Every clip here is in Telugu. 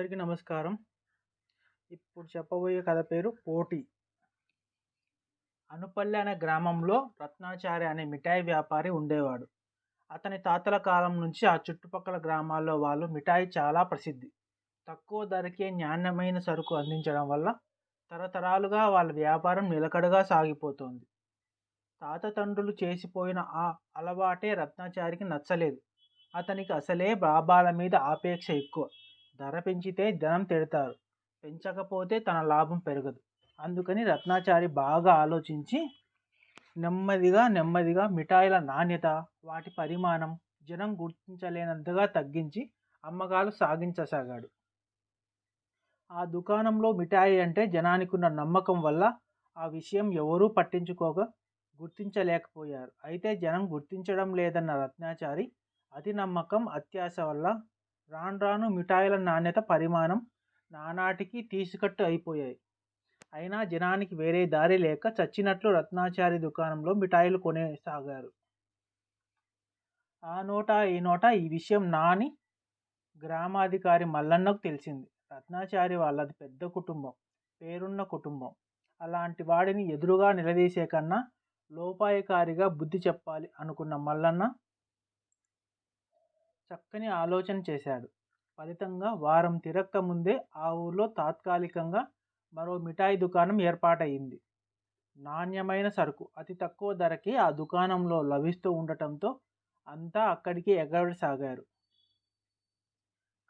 అందరికీ నమస్కారం. ఇప్పుడు చెప్పబోయే కథ పేరు పోటీ. అనుపల్లి అనే గ్రామంలో రత్నాచారి అనే మిఠాయి వ్యాపారి ఉండేవాడు. అతని తాతల కాలం నుంచి ఆ చుట్టుపక్కల గ్రామాల్లో వాళ్ళు మిఠాయి చాలా ప్రసిద్ధి. తక్కువ ధరకే నాణ్యమైన సరుకు అందించడం వల్ల తరతరాలుగా వాళ్ళ వ్యాపారం నిలకడగా సాగిపోతోంది. తాత తండ్రులు చేసిపోయిన ఆ అలవాటే రత్నాచారికి నచ్చలేదు. అతనికి అసలే లాభాల మీద ఆపేక్ష ఎక్కువ. ధర పెంచితే జనం తిడతారు, పెంచకపోతే తన లాభం పెరగదు. అందుకని రత్నాచారి బాగా ఆలోచించి నెమ్మదిగా మిఠాయిల నాణ్యత, వాటి పరిమాణం జనం గుర్తించలేనంతగా తగ్గించి అమ్మకాలు సాగించసాగాడు. ఆ దుకాణంలో మిఠాయి అంటే జనానికి ఉన్న నమ్మకం వల్ల ఆ విషయం ఎవరూ గుర్తించలేకపోయారు. అయితే జనం గుర్తించడం లేదన్న రత్నాచారి అతి నమ్మకం, అత్యాశ వల్ల రాను మిఠాయిల నాణ్యత, పరిమాణం నానాటికి తీసుకట్టు అయిపోయాయి. అయినా జనానికి వేరే దారి లేక చచ్చినట్లు రత్నాచారి దుకాణంలో మిఠాయిలు కొనేసాగారు. ఆ నోట ఈ నోట ఈ విషయం నాని గ్రామాధికారి మల్లన్నకు తెలిసింది. రత్నాచారి వాళ్ళది పెద్ద కుటుంబం, పేరున్న కుటుంబం. అలాంటి వాడిని ఎదురుగా నిలదీసే కన్నా లోపాయకారిగా బుద్ధి చెప్పాలి అనుకున్న మల్లన్న చక్కని ఆలోచన చేశాడు. ఫలితంగా వారం తిరక్క ముందే ఆ ఊర్లో తాత్కాలికంగా మరో మిఠాయి దుకాణం ఏర్పాటయింది. నాణ్యమైన సరుకు అతి తక్కువ ధరకి ఆ దుకాణంలో లభిస్తూ ఉండటంతో అంతా అక్కడికి ఎగబడసాగారు.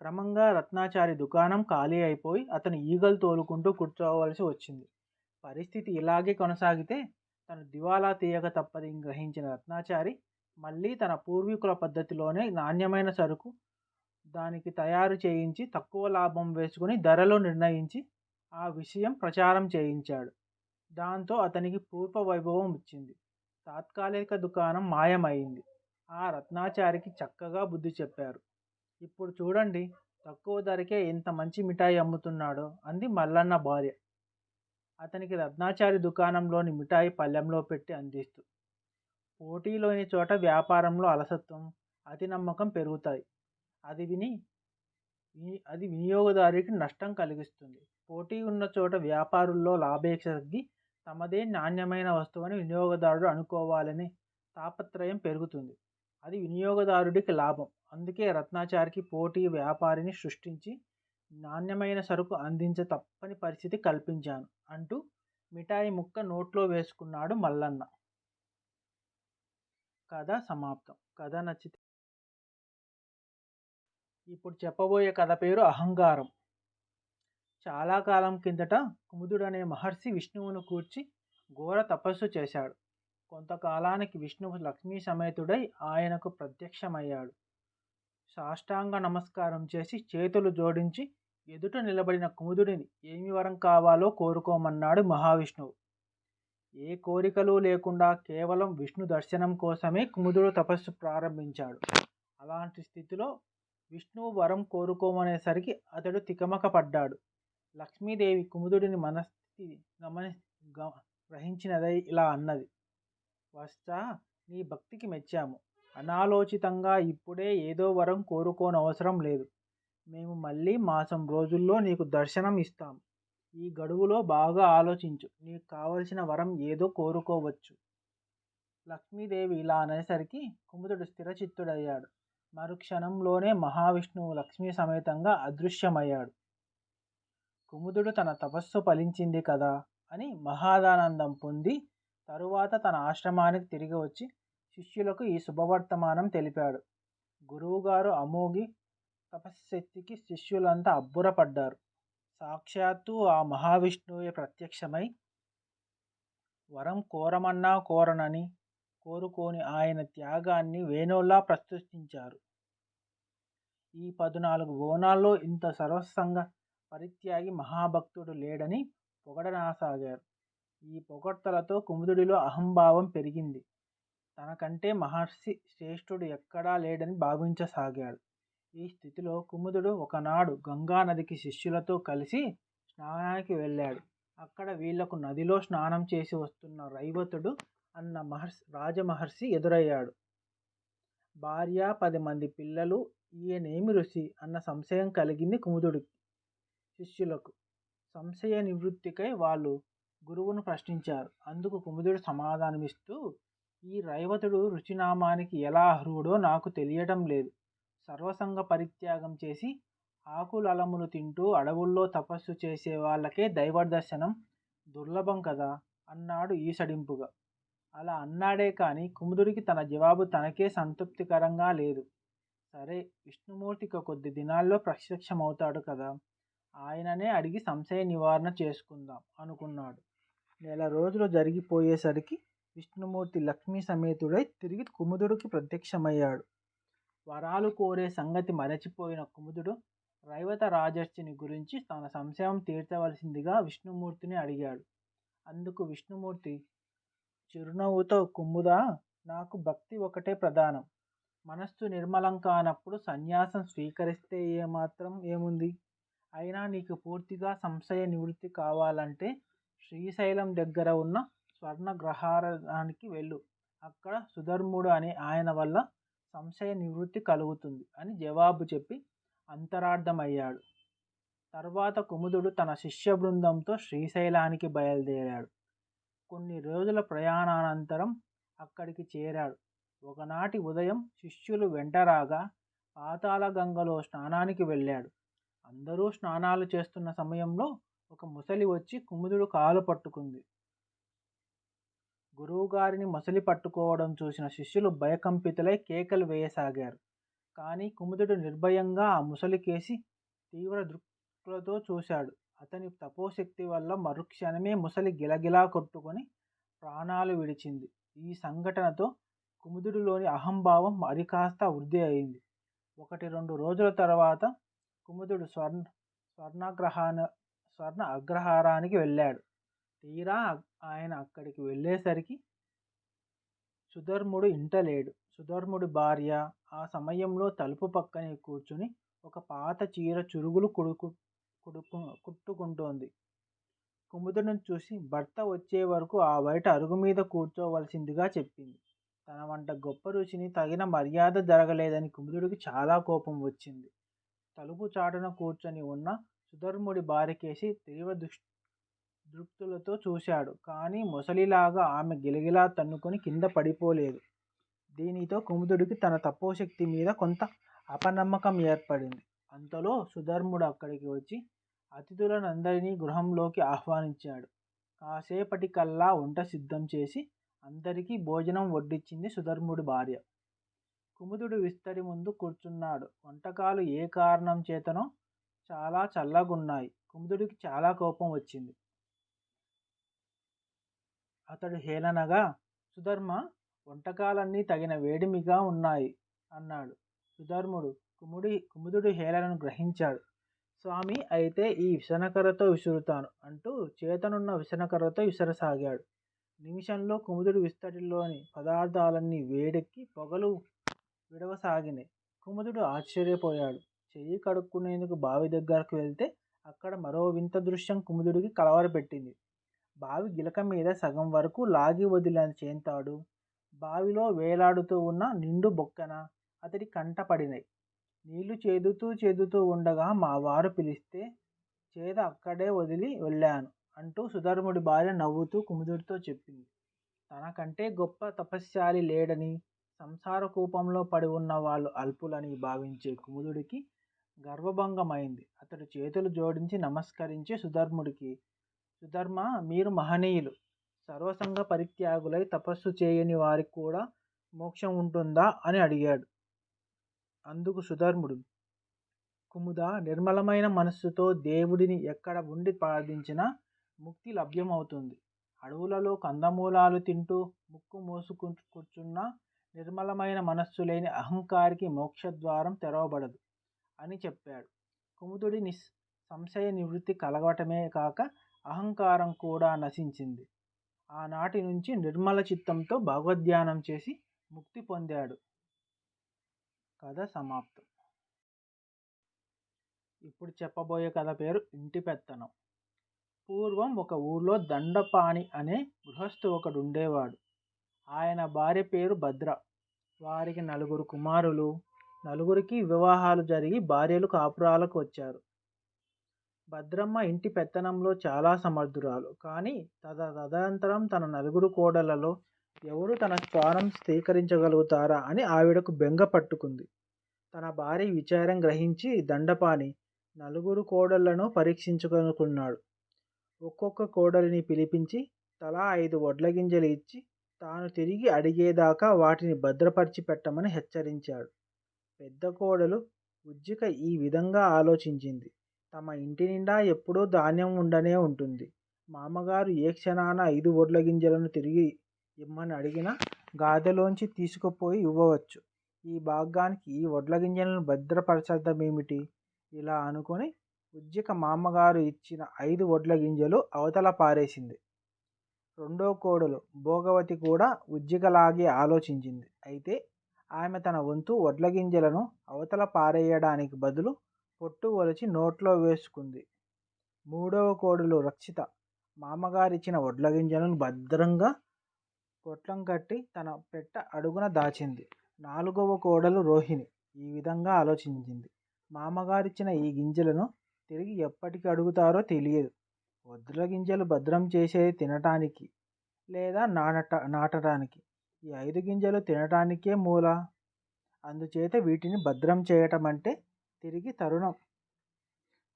క్రమంగా రత్నాచారి దుకాణం ఖాళీ అయిపోయి అతను ఈగలు తోలుకుంటూ కూర్చోవలసి వచ్చింది. పరిస్థితి ఇలాగే కొనసాగితే తను దివాలా తీయక తప్పదని గ్రహించిన రత్నాచారి మళ్ళీ తన పూర్వీకుల పద్ధతిలోనే నాణ్యమైన సరుకు దానికి తయారు చేయించి తక్కువ లాభం వేసుకుని ధరలు నిర్ణయించి ఆ విషయం ప్రచారం చేయించాడు. దాంతో అతనికి పూర్వ వైభవం వచ్చింది. తాత్కాలిక దుకాణం మాయమైంది. ఆ రత్నాచారికి చక్కగా బుద్ధి చెప్పారు. ఇప్పుడు చూడండి, తక్కువ ధరకే ఎంత మంచి మిఠాయి అమ్ముతున్నాడో అంది మల్లన్న భార్య అతనికి రత్నాచారి దుకాణంలోని మిఠాయి పళ్ళెంలో పెట్టి అందిస్తూ. పోటీలోని చోట వ్యాపారంలో అలసత్వం, అతి నమ్మకం పెరుగుతాయి. అది వినియోగదారుడికి నష్టం కలిగిస్తుంది. పోటీ ఉన్న చోట వ్యాపారుల్లో లాభేక్ష తగ్గి తమదే నాణ్యమైన వస్తువుని వినియోగదారుడు అనుకోవాలనే తాపత్రయం పెరుగుతుంది. అది వినియోగదారుడికి లాభం. అందుకే రత్నాచారికి పోటీ వ్యాపారిని సృష్టించి నాణ్యమైన సరుకు అందించ తప్పని పరిస్థితి కల్పించాను అంటూ మిఠాయి ముక్క నోట్లో వేసుకున్నాడు మల్లన్న. కథ సమాప్తం. కథ నచ్చితే ఇప్పుడు చెప్పబోయే కథ పేరు అహంకారం. చాలా కాలం కిందట కుముదుడనే మహర్షి విష్ణువును కూర్చి ఘోర తపస్సు చేశాడు. కొంతకాలానికి విష్ణువు లక్ష్మీ సమేతుడై ఆయనకు ప్రత్యక్షమయ్యాడు. సాష్టాంగ నమస్కారం చేసి చేతులు జోడించి ఎదుట నిలబడిన కుముదుడిని ఏమి వరం కావాలో కోరుకోమన్నాడు మహావిష్ణువు. ఏ కోరికలు లేకుండా కేవలం విష్ణు దర్శనం కోసమే కుముదుడు తపస్సు ప్రారంభించాడు. అలాంటి స్థితిలో విష్ణువు వరం కోరుకోమనేసరికి అతడు తికమక పడ్డాడు. లక్ష్మీదేవి కుముదుడిని మనస్థితి గ్రహించినదై ఇలా అన్నది: వత్స, నీ భక్తికి మెచ్చాము. అనాలోచితంగా ఇప్పుడే ఏదో వరం కోరుకోనవసరం లేదు. మేము మళ్ళీ మాసం రోజుల్లో నీకు దర్శనం ఇస్తాం. ఈ గడువులో బాగా ఆలోచించు. నీకు కావలసిన వరం ఏదో కోరుకోవచ్చు. లక్ష్మీదేవి ఇలా అనేసరికి కుముదుడు స్థిరచిత్తుడయ్యాడు. మరుక్షణంలోనే మహావిష్ణువు లక్ష్మీ సమేతంగా అదృశ్యమయ్యాడు. కుముదుడు తన తపస్సు ఫలించింది కదా అని మహాదానందం పొంది తరువాత తన ఆశ్రమానికి తిరిగి వచ్చి శిష్యులకు ఈ శుభవర్తమానం తెలిపాడు. గురువుగారు అమోఘి తపశ్శక్తికి శిష్యులంతా అబ్బురపడ్డారు. సాక్షాత్తు ఆ మహావిష్ణువే ప్రత్యక్షమై వరం కోరమన్నా కోరనని కోరుకోని ఆయన త్యాగాన్ని వేణోలా ప్రస్తుతించారు. ఈ 14 బోనాల్లో ఇంత సర్వసంగ పరిత్యాగి మహాభక్తుడు లేడని పొగడనాసాగారు. ఈ పొగడ్తలతో కుముదుడిలో అహంభావం పెరిగింది. తనకంటే మహర్షి శ్రేష్ఠుడు ఎక్కడా లేడని భావించసాగాడు. ఈ స్థితిలో కుముదుడు ఒకనాడు గంగానదికి శిష్యులతో కలిసి స్నానానికి వెళ్ళాడు. అక్కడ వీళ్లకు నదిలో స్నానం చేసి వస్తున్న రైవతుడు అన్న రాజమహర్షి ఎదురయ్యాడు. భార్య, 10 మంది పిల్లలు, ఈయనేమి ఋషి అన్న సంశయం కలిగింది కుముదుడికి. శిష్యులకు. సంశయ నివృత్తికై వాళ్ళు గురువును ప్రశ్నించారు. అందుకు కుముదుడు సమాధానమిస్తూ, ఈ రైవతుడు రుచినామానికి ఎలా అర్హుడో నాకు తెలియటం లేదు. సర్వసంగ పరిత్యాగం చేసి ఆకులలములు తింటూ అడవుల్లో తపస్సు చేసే వాళ్ళకే దైవదర్శనం దుర్లభం కదా అన్నాడు ఈసడింపుగా. అలా అన్నాడే కానీ కుముదుడికి తన జవాబు తనకే సంతృప్తికరంగా లేదు. సరే, విష్ణుమూర్తి కొద్ది దినాల్లో ప్రత్యక్షమవుతాడు కదా, ఆయననే అడిగి సంశయ నివారణ చేసుకుందాం అనుకున్నాడు. నెల రోజులు జరిగిపోయేసరికి విష్ణుమూర్తి లక్ష్మీ సమేతుడై తిరిగి కుముదుడికి ప్రత్యక్షమయ్యాడు. వరాలు కోరే సంగతి మరచిపోయిన కుముదుడు రైవత రాజర్షిని గురించి తన సంశయం తీర్చవలసిందిగా విష్ణుమూర్తిని అడిగాడు. అందుకు విష్ణుమూర్తి చిరునవ్వుతో, కుముదా, నాకు భక్తి ఒకటే ప్రధానం. మనస్సు నిర్మలం కానప్పుడు సన్యాసం స్వీకరిస్తే ఏమాత్రం ఏముంది? అయినా నీకు పూర్తిగా సంశయ నివృత్తి కావాలంటే శ్రీశైలం దగ్గర ఉన్న స్వర్ణగ్రహారానికి వెళ్ళు. అక్కడ సుధర్ముడు అనే ఆయన వల్ల సంశయ నివృత్తి కలుగుతుంది అని జవాబు చెప్పి అంతరార్థమయ్యాడు. తర్వాత కుముదుడు తన శిష్య బృందంతో శ్రీశైలానికి బయలుదేరాడు. కొన్ని రోజుల ప్రయాణానంతరం అక్కడికి చేరాడు. ఒకనాటి ఉదయం శిష్యులు వెంటరాగా పాతాళ గంగలో స్నానానికి వెళ్ళాడు. అందరూ స్నానాలు చేస్తున్న సమయంలో ఒక ముసలి వచ్చి కుముదుడు కాలు పట్టుకుంది. గురువుగారిని ముసలి పట్టుకోవడం చూసిన శిష్యులు భయకంపితులై కేకలు వేయసాగారు. కానీ కుముదుడు నిర్భయంగా ఆ ముసలికేసి తీవ్ర దృక్కులతో చూశాడు. అతని తపోశక్తి వల్ల మరుక్షణమే ముసలి గిలగిలా కొట్టుకొని ప్రాణాలు విడిచింది. ఈ సంఘటనతో కుముదుడిలోని అహంభావం మరికాస్త వృద్ధి అయింది. 1-2 రోజుల తర్వాత కుముదుడు స్వర్ణ అగ్రహారానికి వెళ్ళాడు. తీరా ఆయన అక్కడికి వెళ్ళేసరికి సుధర్ముడు ఇంట లేడు. సుధర్ముడి భార్య ఆ సమయంలో తలుపు పక్కనే కూర్చుని ఒక పాత చీర చురుగులు కుట్టుకుంటోంది. కుముదుడిని చూసి భర్త వచ్చే వరకు ఆ బయట అరుగు మీద కూర్చోవలసిందిగా చెప్పింది. తన వంట గొప్ప రుచిని తగిన మర్యాద జరగలేదని కుముదుడికి చాలా కోపం వచ్చింది. తలుపు చాటున కూర్చొని ఉన్న సుధర్ముడి భార్యకేసి తీవ్ర దృక్తులతో చూశాడు. కానీ ముసలిలాగా ఆమె గిలగిలా తన్నుకొని కింద పడిపోలేదు. దీనితో కుముదుడికి తన తపోశక్తి మీద కొంత అపనమ్మకం ఏర్పడింది. అంతలో సుధర్ముడు అక్కడికి వచ్చి అతిథులనందరినీ గృహంలోకి ఆహ్వానించాడు. కాసేపటికల్లా వంట సిద్ధం చేసి అందరికీ భోజనం వడ్డించింది సుధర్ముడి భార్య. కుముదుడు విస్తరి ముందు కూర్చున్నాడు. వంటకాలు ఏ కారణం చేతనో చాలా చల్లగున్నాయి. కుముదుడికి చాలా కోపం వచ్చింది. అతడు హేళనగా, సుధర్మ, వంటకాలన్నీ తగిన వేడిమిగా ఉన్నాయి అన్నాడు. సుధర్ముడు కుముదుడి హేళనను గ్రహించాడు. స్వామి, అయితే ఈ విసనకర్రతో విసురుతాను అంటూ చేతనున్న విసనకర్రతో విసరసాగాడు. నిమిషంలో కుముదుడి విస్తరిలోని పదార్థాలన్నీ వేడెక్కి పొగలు విడవసాగినాయి. కుముదుడు ఆశ్చర్యపోయాడు. చెయ్యి కడుక్కునేందుకు బావి దగ్గరకు వెళ్తే అక్కడ మరో వింత దృశ్యం కుముదుడికి కలవరపెట్టింది. బావి గిలక మీద సగం వరకు లాగి వదిలిన చేంతాడు, బావిలో వేలాడుతూ ఉన్న నిండు బొక్కెన అతడి కంటపడినాయి. నీళ్లు చేదుతూ ఉండగా మా వారు పిలిస్తే చేద అక్కడే వదిలి వెళ్ళాను అంటూ సుధర్ముడి భార్య నవ్వుతూ కుముదుడితో చెప్పింది. తనకంటే గొప్ప తపశ్శాలి లేడని, సంసార కూపంలో పడి ఉన్న వాళ్ళు అల్పులని భావించే కుముదుడికి గర్వభంగమైంది. అతడు చేతులు జోడించి నమస్కరించి సుధర్ముడికి, సుధర్మ, మీరు మహనీయులు. సర్వసంగ పరిత్యాగులై తపస్సు చేయని వారికి కూడా మోక్షం ఉంటుందా అని అడిగాడు. అందుకు సుధర్ముడు, కుముద, నిర్మలమైన మనస్సుతో దేవుడిని ఎక్కడ ఉండి ప్రార్థించినా ముక్తి లభ్యమవుతుంది. అడవులలో కందమూలాలు తింటూ ముక్కు మూసుకు కూర్చున్న నిర్మలమైన మనస్సు లేని అహంకారికి మోక్షద్వారం తెరవబడదు అని చెప్పాడు. కుముదుడి సంశయ నివృత్తి కలగటమే కాక అహంకారం కూడా నశించింది. ఆనాటి నుంచి నిర్మల చిత్తంతో భగవద్ధ్యానం చేసి ముక్తి పొందాడు. కథ సమాప్తం. ఇప్పుడు చెప్పబోయే కథ పేరు ఇంటి పెత్తనం. పూర్వం ఒక ఊర్లో దండపాణి అనే గృహస్థు ఒకడు ఉండేవాడు. ఆయన భార్య పేరు భద్ర. వారికి 4 కుమారులు. 4కి వివాహాలు జరిగి భార్యలు కాపురాలకు వచ్చారు. భద్రమ్మ ఇంటి పెత్తనంలో చాలా సమర్థురాలు. కానీ తదనంతరం తన నలుగురు కోడళ్లలో ఎవరు తన స్థానం స్వీకరించగలుగుతారా అని ఆవిడకు బెంగ పట్టుకుంది. తన భార్య విచారం గ్రహించి దండపాణి నలుగురు కోడళ్లను పరీక్షించుకొనుకున్నాడు. ఒక్కొక్క కోడలిని పిలిపించి తలా 5 వడ్ల గింజలు ఇచ్చి తాను తిరిగి అడిగేదాకా వాటిని భద్రపరిచి పెట్టమని హెచ్చరించాడు. పెద్ద కోడలు ఉజ్జిక ఈ విధంగా ఆలోచించింది. తమ ఇంటి నిండా ఎప్పుడూ ధాన్యం ఉండనే ఉంటుంది. మామగారు ఏ క్షణాన 5 వడ్ల గింజలను తిరిగి ఇమ్మని అడిగినా గాదెలోంచి తీసుకుపోయి ఇవ్వవచ్చు. ఈ భాగానికి ఈ వడ్ల గింజలను భద్రపరచడమేమిటి? ఇలా అనుకుని ఉజ్జిక మామగారు ఇచ్చిన 5 వడ్ల గింజలు అవతల పారేసింది. రెండో కోడలు భోగవతి కూడా ఉజ్జికలాగే ఆలోచించింది. అయితే ఆమె తన వంతు వడ్ల గింజలను అవతల పారేయడానికి బదులు పొట్టు ఒలిచి నోట్లో వేసుకుంది. మూడవ కోడలు రక్షిత మామగారిచ్చిన వడ్ల గింజలను భద్రంగా పొట్లం కట్టి తన పెట్ట అడుగున దాచింది. నాలుగవ కోడలు రోహిణి ఈ విధంగా ఆలోచించింది. మామగారిచ్చిన ఈ గింజలను తిరిగి ఎప్పటికి అడుగుతారో తెలియదు. వడ్ల గింజలు భద్రం చేసేది తినటానికి లేదా నాటడానికి. ఈ 5 గింజలు తినటానికే మూల. అందుచేత వీటిని భద్రం చేయటం అంటే తిరిగి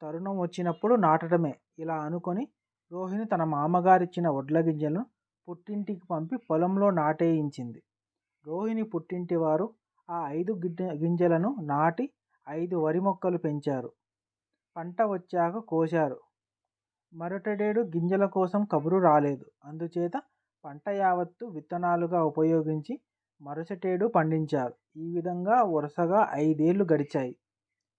తరుణం వచ్చినప్పుడు నాటడమే. ఇలా అనుకొని రోహిణి తన మామగారిచ్చిన వడ్ల గింజలను పుట్టింటికి పంపి పొలంలో నాటేయించింది. రోహిణి పుట్టింటి వారు ఆ 5 గింజలను నాటి 5 వరి మొక్కలు పెంచారు. పంట వచ్చాక కోశారు. మరుటడేడు గింజల కోసం కబురు రాలేదు. అందుచేత పంట యావత్తు విత్తనాలుగా ఉపయోగించి మరుసటేడు పండించారు. ఈ విధంగా వరుసగా 5 ఏళ్ళు గడిచాయి.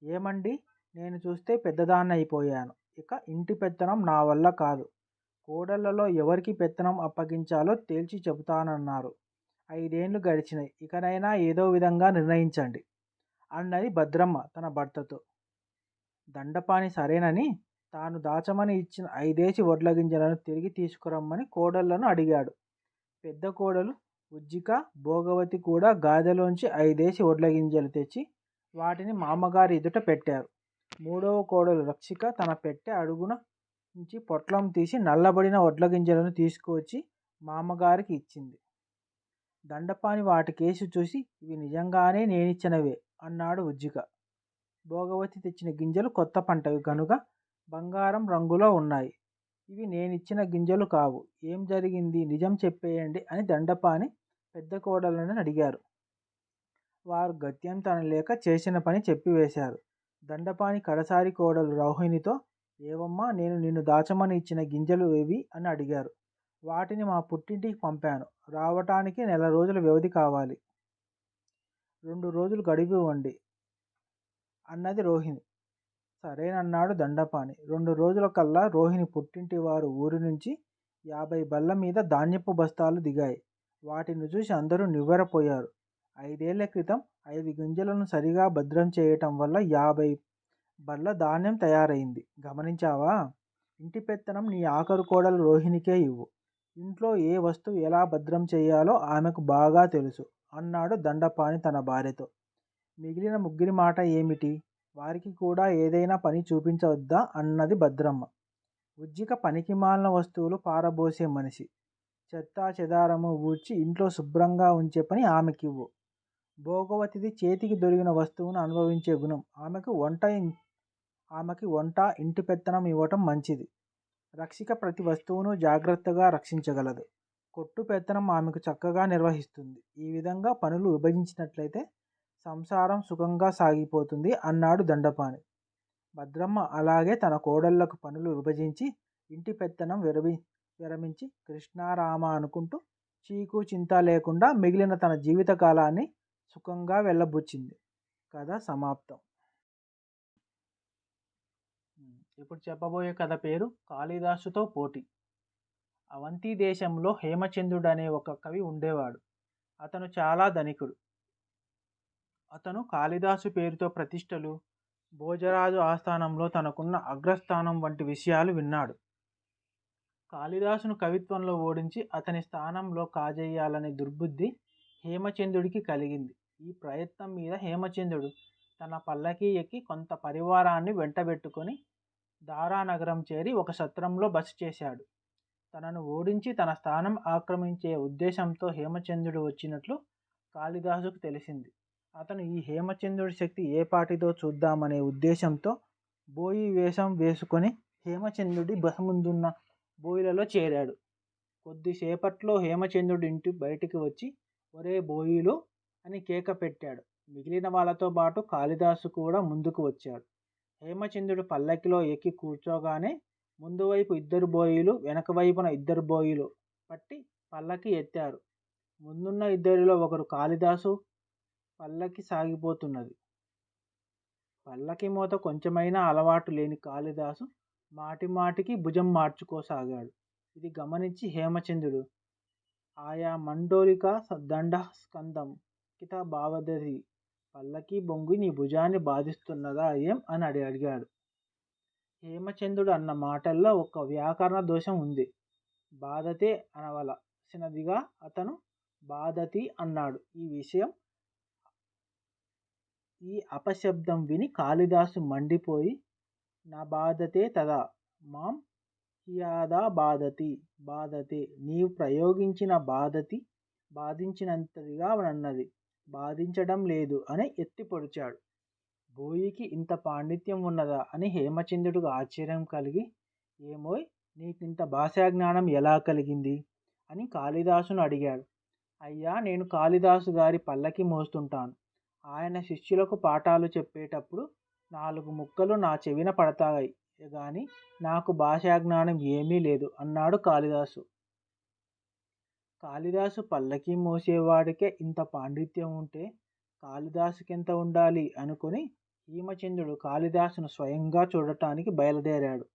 ఏమండి, నేను చూస్తే పెద్దదాన్నయిపోయాను. ఇక ఇంటి పెత్తనం నా వల్ల కాదు. కోడళ్లలో ఎవరికి పెత్తనం అప్పగించాలో తేల్చి చెబుతానన్నారు. 5 ఏళ్ళు గడిచినాయి. ఇకనైనా ఏదో విధంగా నిర్ణయించండి అన్నది భద్రమ్మ తన భర్తతో. దండపాణి సరేనని తాను దాచమని ఇచ్చిన 5 వడ్ల గింజలను తిరిగి తీసుకురమ్మని కోడళ్లను అడిగాడు. పెద్ద కోడలు ఉజ్జిక, భోగవతి కూడా గాదెలోంచి 5 వడ్ల గింజలు తెచ్చి వాటిని మామగారి ఎదుట పెట్టారు. మూడవ కోడలు రక్షిక తన పెట్టె అడుగున నుంచి పొట్లం తీసి నల్లబడిన వడ్ల గింజలను తీసుకువచ్చి మామగారికి ఇచ్చింది. దండపాణి వాటి కేసి చూసి ఇవి నిజంగానే నేనిచ్చినవే అన్నాడు ఉజ్జిక. భోగవతి తెచ్చిన గింజలు కొత్త పంటవి కనుక బంగారం రంగులో ఉన్నాయి. ఇవి నేనిచ్చిన గింజలు కావు. ఏం జరిగింది నిజం చెప్పేయండి అని దండపాణి పెద్ద కోడలను అడిగారు. వారు గత్యంతరం చేసిన పని చెప్పివేశారు. దండపాణి కడసారి కోడలు రోహిణితో, ఏవమ్మా, నేను నిన్ను దాచమని ఇచ్చిన గింజలు ఏవి అని అడిగారు. వాటిని మా పుట్టింటికి పంపాను. రావటానికి 1 నెల రోజుల వ్యవధి కావాలి. 2 రోజులు గడివివ్వండి అన్నది రోహిణి. సరేనన్నాడు దండపాణి. 2 రోజుల కల్లా రోహిణి పుట్టింటి వారు ఊరి నుంచి 50 బళ్ళ మీద ధాన్యపు బస్తాలు దిగాయి. వాటిని చూసి అందరూ నివ్వెరపోయారు. 5 ఏళ్ల క్రితం 5 గింజలను సరిగా భద్రం చేయటం వల్ల 50 బళ్ళ ధాన్యం తయారైంది. గమనించావా? ఇంటి పెత్తనం నీ ఆఖరు కోడలు రోహిణికే ఇవ్వు. ఇంట్లో ఏ వస్తువు ఎలా భద్రం చేయాలో ఆమెకు బాగా తెలుసు అన్నాడు దండపాణి తన భార్యతో. మిగిలిన ముగ్గురి మాట ఏమిటి? వారికి కూడా ఏదైనా పని చూపించవద్దా అన్నది భద్రమ్మ. ఉజ్జిక పనికిమాలిన వస్తువులు పారబోసే మనిషి. చెత్తా చెదారము ఊడ్చి ఇంట్లో శుభ్రంగా ఉంచే పని ఆమెకివ్వు. భోగవతిది చేతికి దొరికిన వస్తువును అనుభవించే గుణం. ఆమెకి వంట ఇంటి పెత్తనం ఇవ్వటం మంచిది. రక్షిక ప్రతి వస్తువును జాగ్రత్తగా రక్షించగలదు. కొట్టు పెత్తనం ఆమెకు చక్కగా నిర్వహిస్తుంది. ఈ విధంగా పనులు విభజించినట్లయితే సంసారం సుఖంగా సాగిపోతుంది అన్నాడు దండపాణి. భద్రమ్మ అలాగే తన కోడళ్లకు పనులు విభజించి ఇంటి పెత్తనం విరమించి కృష్ణారామ అనుకుంటూ చీకు చింత లేకుండా మిగిలిన తన జీవితకాలాన్ని సుఖంగా వెళ్ళబుచ్చింది. కథ సమాప్తం. ఇప్పుడు చెప్పబోయే కథ పేరు కాళిదాసుతో పోటీ. అవంతి దేశంలో హేమచంద్రుడు అనే ఒక కవి ఉండేవాడు. అతను చాలా ధనికుడు. అతను కాళిదాసు పేరుతో ప్రతిష్టలు, భోజరాజు ఆస్థానంలో తనకున్న అగ్రస్థానం వంటి విషయాలు విన్నాడు. కాళిదాసును కవిత్వంలో ఓడించి అతని స్థానంలో కాజేయాలనే దుర్బుద్ధి హేమచంద్రుడికి కలిగింది. ఈ ప్రయత్నం మీద హేమచంద్రుడు తన పల్లకీ ఎక్కి కొంత పరివారాన్ని వెంటబెట్టుకొని దారానగరం చేరి ఒక సత్రంలో బస చేశాడు. తనను ఓడించి తన స్థానం ఆక్రమించే ఉద్దేశంతో హేమచంద్రుడు వచ్చినట్లు కాళిదాసుకు తెలిసింది. అతను ఈ హేమచంద్రుడి శక్తి ఏపాటిదో చూద్దామనే ఉద్దేశంతో బోయి వేషం వేసుకొని హేమచంద్రుడి బస ముందున్న బోయిలలో చేరాడు. కొద్దిసేపట్లో హేమచంద్రుడి ఇంటి బయటికి వచ్చి ఒరే బోయిలు అని కేక పెట్టాడు. మిగిలిన వాళ్ళతో పాటు కాళిదాసు కూడా ముందుకు వచ్చాడు. హేమచంద్రుడు పల్లకిలో ఎక్కి కూర్చోగానే ముందు వైపు 2 బోయీలు, వెనక వైపున 2 బోయీలు పట్టి పల్లకి ఎత్తారు. ముందున్న ఇద్దరిలో ఒకరు కాళిదాసు. పల్లకి సాగిపోతున్నది. పల్లకి మోత కొంచెమైనా అలవాటు లేని కాళిదాసు మాటిమాటికి భుజం మార్చుకోసాగాడు. ఇది గమనించి హేమచంద్రుడు ఆయా మండోలిక దండ స్కందం కిత బావదది, పల్లకి బొంగు నీ భుజాన్ని బాధిస్తున్నదా ఏం అని అడిగాడు. హేమచంద్రుడు అన్న మాటల్లో ఒక వ్యాకరణ దోషం ఉంది. బాధతే అనవలసినదిగా అతను బాధతి అన్నాడు. ఈ అపశబ్దం విని కాళిదాసు మండిపోయి నా బాధతే తదా మాం హియాదా బాధతే నీవు ప్రయోగించిన బాధతి బాధించినంతదిగా నన్నది బాధించడం లేదు అని ఎత్తి పొడిచాడు. బోయికి ఇంత పాండిత్యం ఉన్నదా అని హేమచంద్రుడికి ఆశ్చర్యం కలిగి ఏమోయ్ నీకింత భాషాజ్ఞానం ఎలా కలిగింది అని కాళిదాసును అడిగాడు. అయ్యా నేను కాళిదాసు గారి పల్లకి మోస్తుంటాను. ఆయన శిష్యులకు పాఠాలు చెప్పేటప్పుడు 4 ముక్కలు నా చెవిన పడతాయి గాని నాకు భాషాజ్ఞానం ఏమీ లేదు అన్నాడు కాళిదాసు. కాళిదాసు పల్లకి మోసేవాడికే ఇంత పాండిత్యం ఉంటే కాళిదాసుకెంత ఉండాలి అనుకుని హేమచంద్రుడు కాళిదాసును స్వయంగా చూడటానికి బయలుదేరాడు.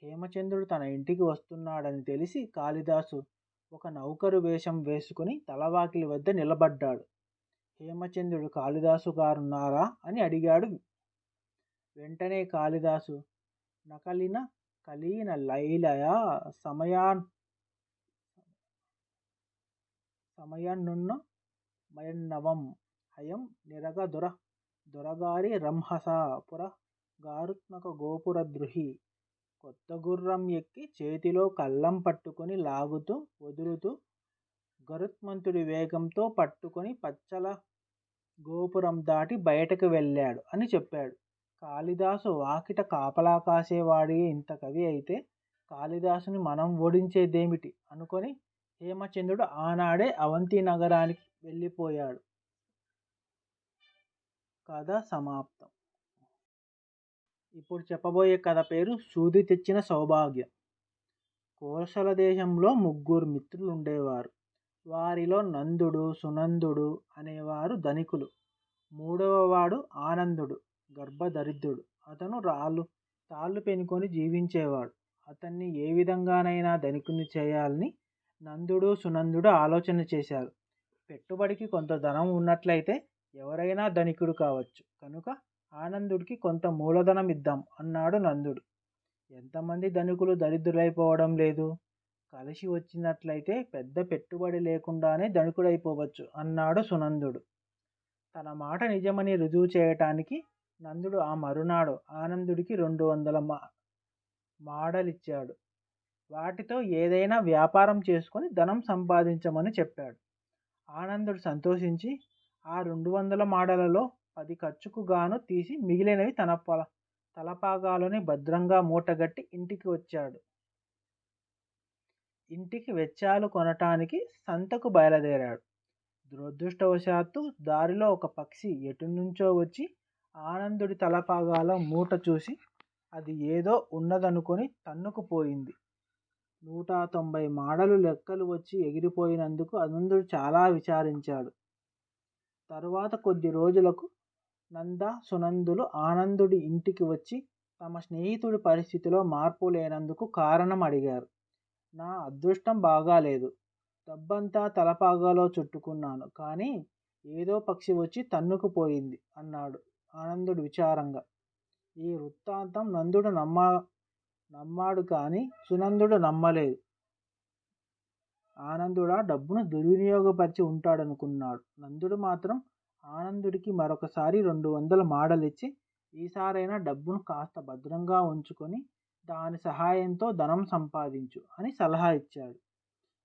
హేమచంద్రుడు తన ఇంటికి వస్తున్నాడని తెలిసి కాళిదాసు ఒక నౌకరు వేషం వేసుకుని తలవాకిలి వద్ద నిలబడ్డాడు. హేమచంద్రుడు కాళిదాసు గారున్నారా అని అడిగాడు. వెంటనే కాళిదాసు నకలిన కలీన లైలయ సమయనున్న మయన్నవం హయం నిరగ దొరగారి రంహస పుర గారుత్మక గోపురద్రుహి, కొత్త గుర్రం ఎక్కి చేతిలో కళ్ళం పట్టుకొని లాగుతూ వదులుతూ గరుత్మంతుడి వేగంతో పట్టుకొని పచ్చల గోపురం దాటి బయటకు వెళ్ళాడు అని చెప్పాడు. కాళిదాసు వాకిట కాపలా కాసేవాడి ఇంత కవి అయితే కాళిదాసుని మనం ఓడించేదేమిటి అనుకొని హేమచంద్రుడు ఆనాడే అవంతి నగరానికి వెళ్ళిపోయాడు. కథ సమాప్తం. ఇప్పుడు చెప్పబోయే కథ పేరు సూది తెచ్చిన సౌభాగ్యం. కోసల దేశంలో 3 మిత్రులు ఉండేవారు. వారిలో నందుడు, సునందుడు అనేవారు ధనికులు. 3వ వాడు ఆనందుడు గర్భదరిద్రుడు. అతను తాళ్ళు పెనుకొని జీవించేవాడు. అతన్ని ఏ విధంగానైనా ధనికుని చేయాలని నందుడు, సునందుడు ఆలోచన చేశారు. పెట్టుబడికి కొంత ధనం ఉన్నట్లయితే ఎవరైనా ధనికుడు కావచ్చు కనుక ఆనందుడికి కొంత మూలధనం ఇద్దాం అన్నాడు నందుడు. ఎంతమంది ధనికులు దరిద్రులైపోవడం లేదు, కలిసి వచ్చినట్లయితే పెద్ద పెట్టుబడి లేకుండానే ధనికుడైపోవచ్చు అన్నాడు సునందుడు. తన మాట నిజమని రుజువు చేయటానికి నందుడు ఆ మరునాడు ఆనందుడికి 200 మాడలిచ్చాడు. వాటితో ఏదైనా వ్యాపారం చేసుకొని ధనం సంపాదించమని చెప్పాడు. ఆనందుడు సంతోషించి ఆ 200 మాడలలో 10 ఖర్చుకు గాను తీసి మిగిలినవి తన తలపాగాలోని భద్రంగా మూటగట్టి ఇంటికి వచ్చాడు. ఇంటికి వెచ్చాలు కొనటానికి సంతకు బయలుదేరాడు. దురదృష్టవశాత్తు దారిలో ఒక పక్షి ఎటునుంచో వచ్చి ఆనందుడి తలపాగాలో మూట చూసి అది ఏదో ఉన్నదనుకొని తన్నుకుపోయింది. 190 మాడలు లెక్కలు వచ్చి ఎగిరిపోయినందుకు ఆనందుడు చాలా విచారించాడు. తరువాత కొద్ది రోజులకు నంద, సునందులు ఆనందుడి ఇంటికి వచ్చి తమ స్నేహితుడి పరిస్థితిలో మార్పు లేనందుకు కారణం అడిగారు. నా అదృష్టం బాగాలేదు, డబ్బంతా తలపాగాలో చుట్టుకున్నాను, కానీ ఏదో పక్షి వచ్చి తన్నుకుపోయింది అన్నాడు ఆనందుడు విచారంగా. ఈ వృత్తాంతం నందుడు నమ్మాడు కానీ సునందుడు నమ్మలేదు. ఆనందుడు ఆ డబ్బును దుర్వినియోగపరిచి ఉంటాడనుకున్నాడు. నందుడు మాత్రం ఆనందుడికి మరొకసారి 200 మాడలిచ్చి ఈసారైనా డబ్బును కాస్త భద్రంగా ఉంచుకొని దాని సహాయంతో ధనం సంపాదించు అని సలహా ఇచ్చాడు.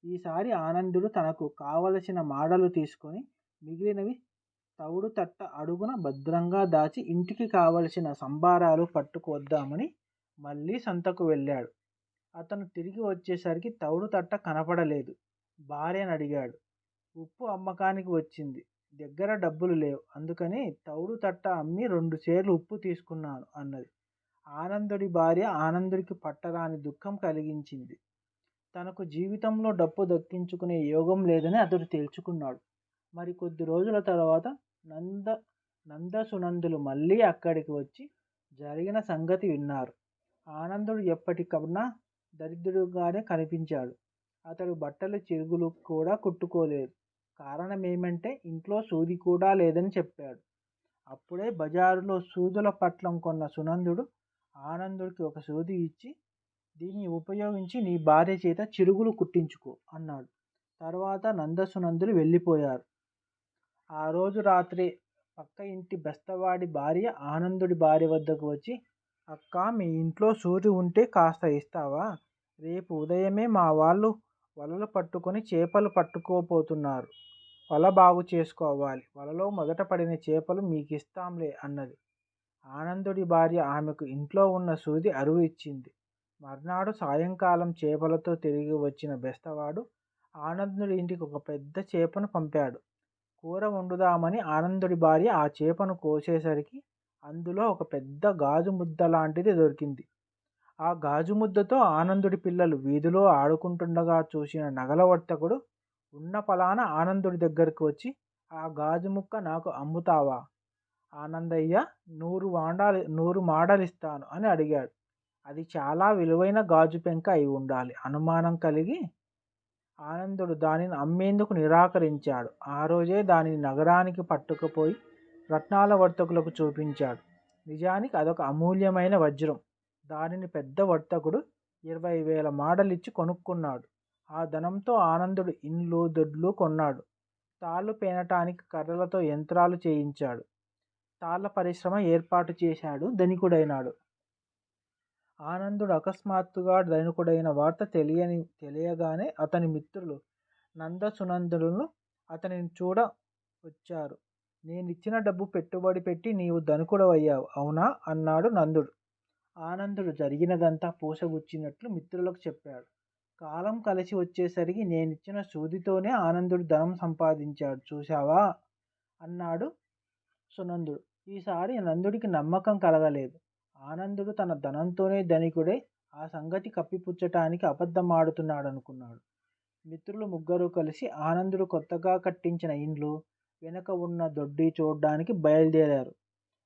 ఈసారి ఆనందుడు తనకు కావలసిన మాడలు తీసుకొని మిగిలినవి తవుడు తట్ట అడుగున భద్రంగా దాచి ఇంటికి కావలసిన సంబారాలు పట్టుకువద్దామని మళ్ళీ సంతకు వెళ్ళాడు. అతను తిరిగి వచ్చేసరికి తవుడు తట్ట కనపడలేదు. భార్యను అడిగాడు. ఉప్పు అమ్మకానికి వచ్చింది. దగ్గర డబ్బులు లేవు. అందుకని తవుడు తట్ట అమ్మి 2 సేర్లు ఉప్పు తీసుకున్నాను అన్నది. ఆనందుడి భార్య ఆనందుడికి పట్టరాని దుఃఖం కలిగించింది. తనకు జీవితంలో డబ్బు దక్కించుకునే యోగం లేదని అతడు తేల్చుకున్నాడు. మరి కొద్ది రోజుల తర్వాత నంద నందసునందులు మళ్ళీ అక్కడికి వచ్చి జరిగిన సంగతి విన్నారు. ఆనందుడు ఎప్పటికన్నా దరిద్రుడుగానే కనిపించాడు. అతడు బట్టలు చిరుగులు కూడా కుట్టుకోలేదు. కారణమేమంటే ఇంట్లో సూది కూడా లేదని చెప్పాడు. అప్పుడే బజారులో సూదుల పట్లం కొన్న సునందుడు ఆనందుడికి ఒక సూది ఇచ్చి, దీన్ని ఉపయోగించి నీ భార్య చేత చిరుగులు కుట్టించుకో అన్నాడు. తర్వాత నందసునందులు వెళ్ళిపోయారు. ఆ రోజు రాత్రి పక్క ఇంటి బెస్తవాడి భార్య ఆనందుడి భార్య వద్దకు వచ్చి, అక్కా, మీ ఇంట్లో సూది ఉంటే కాస్త ఇస్తావా? రేపు ఉదయమే మా వాళ్ళు వలలు పట్టుకొని చేపలు పట్టుకోపోతున్నారు. వల బాగు చేసుకోవాలి. వలలో మొదట పడిన చేపలు మీకిస్తాంలే అన్నది. ఆనందుడి భార్య ఆమెకు ఇంట్లో ఉన్న సూది అరువు ఇచ్చింది. మర్నాడు సాయంకాలం చేపలతో తిరిగి వచ్చిన బెస్తవాడు ఆనందుడి ఇంటికి ఒక పెద్ద చేపను పంపాడు. కూర వండుదామని ఆనందుడి భార్య ఆ చేపను కోసేసరికి అందులో ఒక పెద్ద గాజు ముద్ద లాంటిది దొరికింది. ఆ గాజు ముద్దతో ఆనందుడి పిల్లలు వీధిలో ఆడుకుంటుండగా చూసిన నగల వర్తకుడు ఉన్న పలానా ఆనందుడి దగ్గరకు వచ్చి, ఆ గాజు ముక్క నాకు అమ్ముతావా ఆనందయ్య? 100 మాడలిస్తాను అని అడిగాడు. అది చాలా విలువైన గాజు పెంక అయి ఉండాలి. అనుమానం కలిగి ఆనందుడు దానిని అమ్మేందుకు నిరాకరించాడు. ఆ రోజే దానిని నగరానికి పట్టుకుపోయి రత్నాల వర్తకులకు చూపించాడు. నిజానికి అదొక అమూల్యమైన వజ్రం. దానిని పెద్ద వర్తకుడు 20,000 మాడలిచ్చి కొనుక్కున్నాడు. ఆ ధనంతో ఆనందుడు ఇండ్లు దొడ్లు కొన్నాడు. తాళ్ళు పేనటానికి కర్రలతో యంత్రాలు చేయించాడు. తాళ్ళ పరిశ్రమ ఏర్పాటు చేశాడు. ధనికుడైనాడు. ఆనందుడు అకస్మాత్తుగా ధనికుడైన వార్త తెలియగానే అతని మిత్రులు నందసునందులను అతనిని చూడ వచ్చారు. నేనిచ్చిన డబ్బు పెట్టుబడి పెట్టి నీవు ధనికుడవయ్యావు, అవునా అన్నాడు నందుడు. ఆనందుడు జరిగినదంతా పూసగుచ్చినట్లు మిత్రులకు చెప్పాడు. కాలం కలిసి వచ్చేసరికి నేనిచ్చిన సూదితోనే ఆనందుడు ధనం సంపాదించాడు చూశావా అన్నాడు సునందుడు. ఈసారి నందుడికి నమ్మకం కలగలేదు. ఆనందుడు తన ధనంతోనే ధనికుడై ఆ సంగతి కప్పిపుచ్చటానికి అబద్ధమాడుతున్నాడనుకున్నాడు. మిత్రులు ముగ్గురు కలిసి ఆనందుడు కొత్తగా కట్టించిన ఇండ్లు వెనుక ఉన్న దొడ్డి చూడ్డానికి బయలుదేరారు.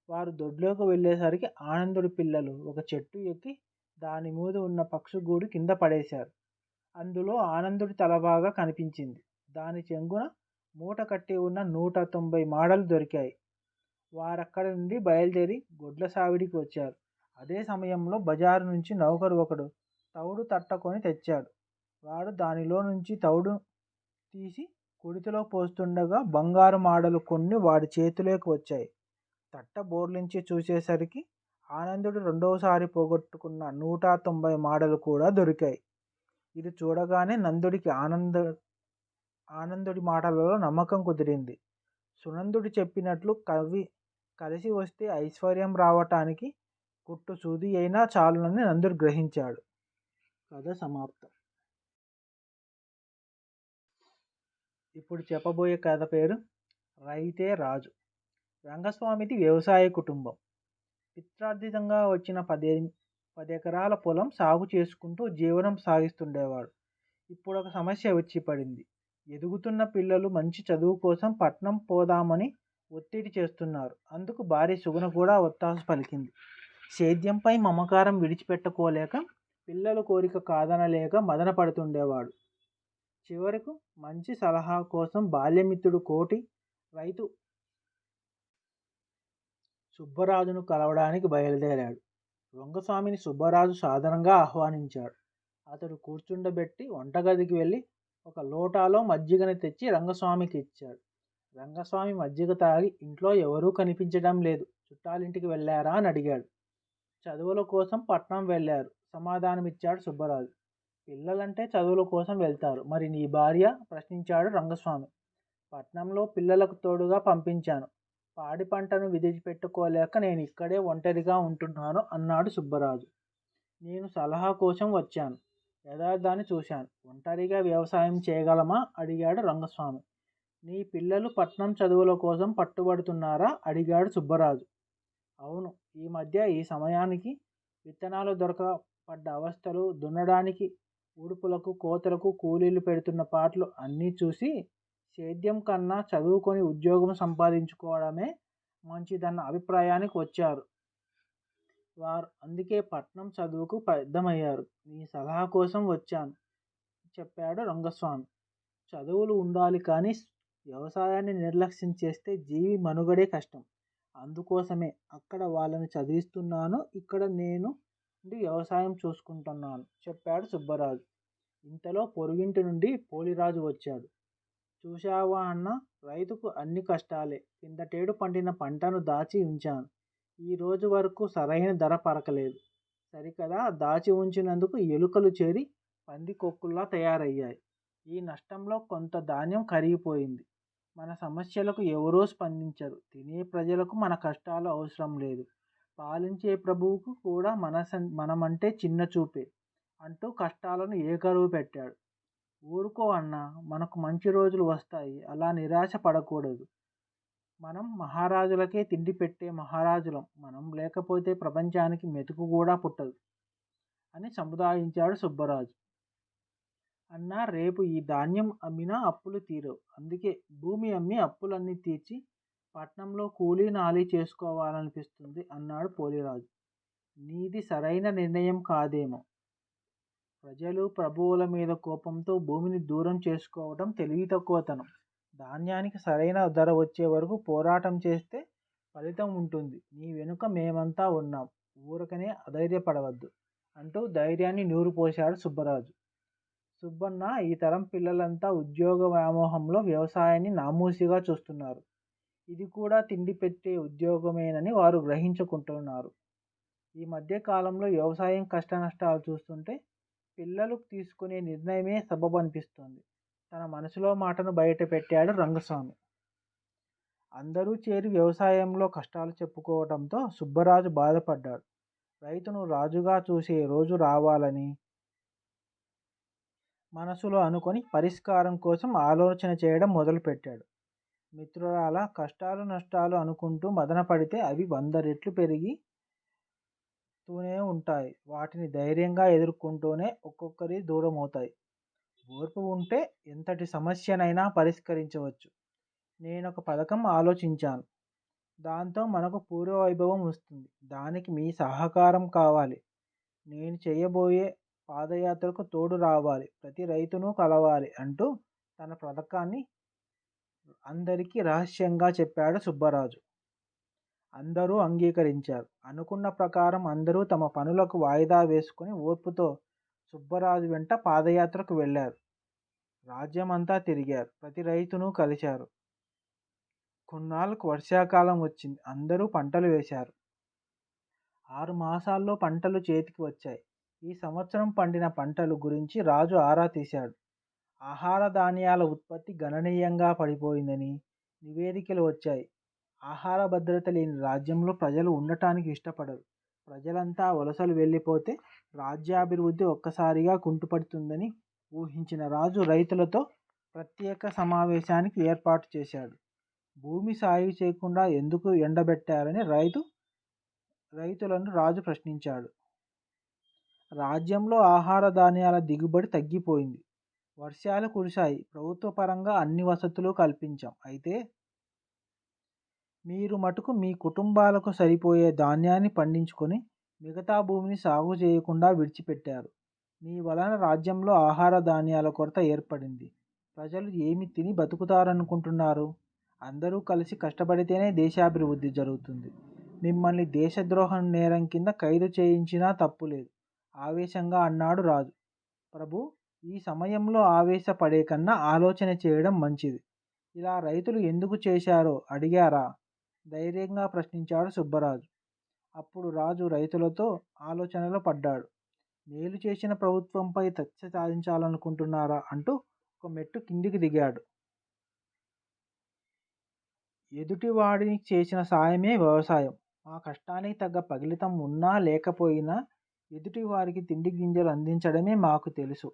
వారు దొడ్లోకి వెళ్ళేసరికి ఆనందుడి పిల్లలు ఒక చెట్టు ఎక్కి దాని మీద ఉన్న పక్షిగూడు కింద పడేశారు. అందులో ఆనందుడి తలబాగా కనిపించింది. దాని చెంగున మూట కట్టి ఉన్న 190 మాడలు దొరికాయి. వారక్కడి నుండి బయలుదేరి గొడ్ల సావిడికి వచ్చారు. అదే సమయంలో బజారు నుంచి నౌకరు ఒకడు తవుడు తట్టకొని తెచ్చాడు. వాడు దానిలో నుంచి తవుడు తీసి కుడితిలో పోస్తుండగా బంగారు మాడలు కొన్ని వాడి చేతిలోకి వచ్చాయి. తట్ట బోర్లించి చూసేసరికి ఆనందుడు రెండోసారి పోగొట్టుకున్న 190 మాడలు కూడా దొరికాయి. ఇది చూడగానే నందుడికి ఆనందుడి మాటలలో నమ్మకం కుదిరింది. సునందుడు చెప్పినట్లు కలిసి వస్తే ఐశ్వర్యం రావటానికి కుట్టు సూది అయినా చాలునని నందుడు గ్రహించాడు. కథ సమాప్తం. ఇప్పుడు చెప్పబోయే కథ పేరు రైతే రాజు. రంగస్వామిది వ్యవసాయ కుటుంబం. పిత్రార్జితంగా వచ్చిన 10 ఎకరాల పొలం సాగు చేసుకుంటూ జీవనం సాగిస్తుండేవాడు. ఇప్పుడు ఒక సమస్య వచ్చి పడింది. ఎదుగుతున్న పిల్లలు మంచి చదువు కోసం పట్నం పోదామని ఒత్తిడి చేస్తున్నారు. అందుకు భార్య సుగుణ కూడా ఒత్తాసు పలికింది. సేద్యంపై మమకారం విడిచిపెట్టుకోలేక, పిల్లల కోరిక కాదనలేక మదన పడుతుండేవాడు. చివరకు మంచి సలహా కోసం బాల్యమిత్రుడు కోటి రైతు సుబ్బరాజును కలవడానికి బయలుదేరాడు. రంగస్వామిని సుబ్బరాజు సాదరంగా ఆహ్వానించాడు. అతడు కూర్చుండబెట్టి వంటగదికి వెళ్ళి ఒక లోటాలో మజ్జిగని తెచ్చి రంగస్వామికి ఇచ్చాడు. రంగస్వామి మజ్జిగ తాగి ఇంట్లో ఎవరూ కనిపించడం లేదు, చుట్టాలింటికి వెళ్ళారా అని అడిగాడు. చదువుల కోసం పట్నం వెళ్ళారు సమాధానమిచ్చాడు సుబ్బరాజు. పిల్లలంటే చదువుల కోసం వెళ్తారు, మరి నీ భార్య? ప్రశ్నించాడు రంగస్వామి. పట్నంలో పిల్లలకు తోడుగా పంపించాను. పాడి పంటను విడిచిపెట్టుకోలేక నేను ఇక్కడే ఒంటరిగా ఉంటున్నాను అన్నాడు సుబ్బరాజు. నేను సలహా కోసం వచ్చాను. యథార్థాన్ని చూశాను. ఒంటరిగా వ్యవసాయం చేయగలమా అడిగాడు రంగస్వామి. నీ పిల్లలు పట్నం చదువుల కోసం పట్టుబడుతున్నారా అడిగాడు సుబ్బరాజు. అవును, ఈ మధ్య ఈ సమయానికి విత్తనాలు దొరక పడ్డ అవస్థలు, దున్నడానికి ఉడుపులకు కోతలకు కూలీలు పెడుతున్న పాటలు అన్నీ చూసి సేద్యం కన్నా చదువుకొని ఉద్యోగం సంపాదించుకోవడమే మంచిదన్న అభిప్రాయానికి వచ్చారు వారు. అందుకే పట్నం చదువుకు పెద్దమయ్యారు. నీ సలహా కోసం వచ్చాను చెప్పాడు రంగస్వామి. చదువులు ఉండాలి కానీ వ్యవసాయాన్ని నిర్లక్ష్యం చేస్తే జీవి మనుగడే కష్టం. అందుకోసమే అక్కడ వాళ్ళని చదివిస్తున్నాను, ఇక్కడ నేను వ్యవసాయం చూసుకుంటున్నాను చెప్పాడు సుబ్బరాజు. ఇంతలో పొరుగింటి నుండి పోలిరాజు వచ్చాడు. చూశావా అన్న, రైతుకు అన్ని కష్టాలే. కిందటేడు పండిన పంటను దాచి ఉంచాను, ఈ రోజు వరకు సరైన ధర పలకలేదు. సరికదా, దాచి ఉంచినందుకు ఎలుకలు చేరి పందికొక్కుల్లా తయారయ్యాయి. ఈ నష్టంలో కొంత ధాన్యం కరిగిపోయింది. మన సమస్యలకు ఎవరూ స్పందించరు. తినే ప్రజలకు మన కష్టాలు అవసరం లేదు. పాలించే ప్రభువుకు కూడా మనమంటే చిన్న చూపే అంటూ కష్టాలను ఏకరువు పెట్టాడు. ఊరుకో అన్నా, మనకు మంచి రోజులు వస్తాయి, అలా నిరాశ పడకూడదు. మనం మహారాజులకే తిండి పెట్టే మహారాజులం. మనం లేకపోతే ప్రపంచానికి మెతుకు కూడా పుట్టదు అని సముదాయించాడు సుబ్బరాజు. అన్నా, రేపు ఈ ధాన్యం అమ్మినా అప్పులు తీరవు. అందుకే భూమి అమ్మి అప్పులన్నీ తీర్చి పట్నంలో కూలీ నాలీ చేసుకోవాలనిపిస్తుంది అన్నాడు పోలిరాజు. నీది సరైన నిర్ణయం కాదేమో. ప్రజలు ప్రభువుల మీద కోపంతో భూమిని దూరం చేసుకోవడం తెలివి తక్కువతనం. ధాన్యానికి సరైన ధర వచ్చే వరకు పోరాటం చేస్తే ఫలితం ఉంటుంది. నీ వెనుక మేమంతా ఉన్నాం, ఊరకనే అధైర్యపడవద్దు అంటూ ధైర్యాన్ని నూరిపోశాడు సుబ్బరాజు. సుబ్బన్న, ఈ తరం పిల్లలంతా ఉద్యోగ వ్యామోహంలో వ్యవసాయాన్ని నామూసిగా చూస్తున్నారు. ఇది కూడా తిండి పెట్టే ఉద్యోగమేనని వారు గ్రహించుకుంటున్నారు. ఈ మధ్య కాలంలో వ్యవసాయం కష్ట నష్టాలు చూస్తుంటే పిల్లలు తీసుకునే నిర్ణయమే సబబు అనిపిస్తోంది. తన మనసులో మాటను బయట పెట్టాడు రంగస్వామి. అందరూ చేరి వ్యవసాయంలో కష్టాలు చెప్పుకోవడంతో సుబ్బరాజు బాధపడ్డాడు. రైతును రాజుగా చూసే రోజు రావాలని మనసులో అనుకొని పరిష్కారం కోసం ఆలోచన చేయడం మొదలుపెట్టాడు. మిత్రురాల, కష్టాలు నష్టాలు అనుకుంటూ మదన పడితే అవి 100 రెట్లు పెరిగితూనే ఉంటాయి. వాటిని ధైర్యంగా ఎదుర్కొంటూనే ఒక్కొక్కరి దూరం అవుతాయి. ఓర్పు ఉంటే ఎంతటి సమస్యనైనా పరిష్కరించవచ్చు. నేనొక పథకం ఆలోచించాను. దాంతో మనకు పూర్వ వైభవం వస్తుంది. దానికి మీ సహకారం కావాలి. నేను చేయబోయే పాదయాత్రకు తోడు రావాలి, ప్రతి రైతును కలవాలి అంటూ తన పథకాన్ని అందరికీ రహస్యంగా చెప్పాడు సుబ్బరాజు. అందరూ అంగీకరించారు. అనుకున్న ప్రకారం అందరూ తమ పనులకు వాయిదా వేసుకుని ఓర్పుతో సుబ్బరాజు వెంట పాదయాత్రకు వెళ్ళారు. రాజ్యమంతా తిరిగారు. ప్రతి రైతును కలిశారు. కొన్నాళ్ళకు వర్షాకాలం వచ్చింది. అందరూ పంటలు వేశారు. 6 మాసాల్లో పంటలు చేతికి వచ్చాయి. ఈ సంవత్సరం పండిన పంటలు గురించి రాజు ఆరా తీశాడు. ఆహార ధాన్యాల ఉత్పత్తి గణనీయంగా పడిపోయిందని నివేదికలు వచ్చాయి. ఆహార భద్రత లేని రాజ్యంలో ప్రజలు ఉండటానికి ఇష్టపడరు. ప్రజలంతా వలసలు వెళ్ళిపోతే రాజ్యాభివృద్ధి ఒక్కసారిగా కుంటుపడుతుందని ఊహించిన రాజు రైతులతో ప్రత్యేక సమావేశానికి ఏర్పాటు చేశాడు. భూమి సాగు చేయకుండా ఎందుకు ఎండబెట్టారని రైతులను రాజు ప్రశ్నించాడు. రాజ్యంలో ఆహార ధాన్యాల దిగుబడి తగ్గిపోయింది. వర్షాలు కురిశాయి. ప్రభుత్వ పరంగా అన్ని వసతులు కల్పించాం. అయితే మీరు మటుకు మీ కుటుంబాలకు సరిపోయే ధాన్యాన్ని పండించుకొని మిగతా భూమిని సాగు చేయకుండా విడిచిపెట్టారు. మీ వలన రాజ్యంలో ఆహార ధాన్యాల కొరత ఏర్పడింది. ప్రజలు ఏమి తిని బతుకుతారనుకుంటున్నారు? అందరూ కలిసి కష్టపడితేనే దేశాభివృద్ధి జరుగుతుంది. మిమ్మల్ని దేశద్రోహం నేరం కింద ఖైదు చేయించినా తప్పులేదు ఆవేశంగా అన్నాడు రాజు. ప్రభు, ఈ సమయంలో ఆవేశపడే కన్నా ఆలోచన చేయడం మంచిది. ఇలా రైతులు ఎందుకు చేశారో అడిగారా? ధైర్యంగా ప్రశ్నించాడు సుబ్బరాజు. అప్పుడు రాజు రైతులతో ఆలోచనలో పడ్డాడు. మేలు చేసిన ప్రభుత్వంపై కక్ష సాధించాలనుకుంటున్నారా అంటూ ఒక మెట్టు కిందికి దిగాడు. ఎదుటివాడికి చేసిన సాయమే వ్యవసాయం. మా కష్టానికి తగ్గ ఫలితం ఉన్నా లేకపోయినా ఎదుటివారికి తిండి గింజలు అందించడమే మాకు తెలుసు.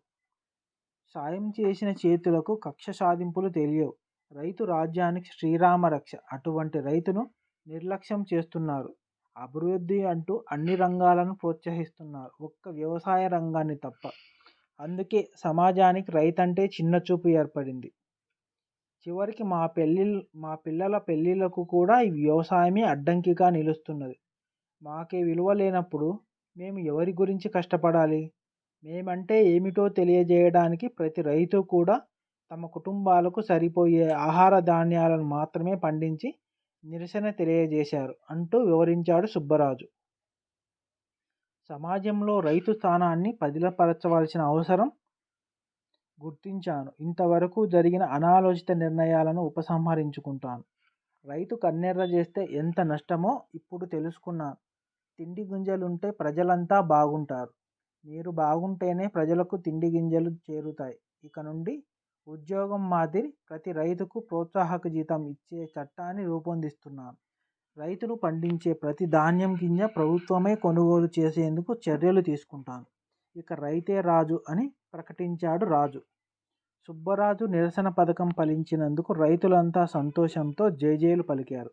సాయం చేసిన చేతులకు కక్ష సాధింపులు తెలియవు. రైతు రాజ్యానికి శ్రీరామ రక్ష. అటువంటి రైతును నిర్లక్ష్యం చేస్తున్నారు. అభివృద్ధి అంటూ అన్ని రంగాలను ప్రోత్సహిస్తున్నారు, ఒక్క వ్యవసాయ రంగాన్ని తప్ప. అందుకే సమాజానికి రైతంటే చిన్నచూపు ఏర్పడింది. చివరికి మా పిల్లల పెళ్ళిళ్ళకు కూడా ఈ వ్యవసాయమే అడ్డంకిగా నిలుస్తున్నది. మాకే విలువ లేనప్పుడు మేము ఎవరి గురించి కష్టపడాలి? మేమంటే ఏమిటో తెలియజేయడానికి ప్రతి రైతు కూడా తమ కుటుంబాలకు సరిపోయే ఆహార ధాన్యాలను మాత్రమే పండించి నిరసన తెలియజేశారు అంటూ వివరించాడు సుబ్బరాజు. సమాజంలో రైతు స్థానాన్ని పదిలపరచవలసిన అవసరం గుర్తించాను. ఇంతవరకు జరిగిన అనాలోచిత నిర్ణయాలను ఉపసంహరించుకుంటాను. రైతు కన్నెర్ర చేస్తే ఎంత నష్టమో ఇప్పుడు తెలుసుకున్నాను. తిండి గింజలుంటే ప్రజలంతా బాగుంటారు. మీరు బాగుంటేనే ప్రజలకు తిండి గింజలు చేరుతాయి. ఇక నుండి ఉద్యోగం మాదిరి ప్రతి రైతుకు ప్రోత్సాహక జీతం ఇచ్చే చట్టాన్ని రూపొందిస్తున్నాను. రైతులు పండించే ప్రతి ధాన్యం గింజ ప్రభుత్వమే కొనుగోలు చేసేందుకు చర్యలు తీసుకుంటాను. ఇక రైతే రాజు అని ప్రకటించాడు రాజు. సుబ్బరాజు నిరసన పథకం ఫలించినందుకు రైతులంతా సంతోషంతో జేజేలు పలికారు.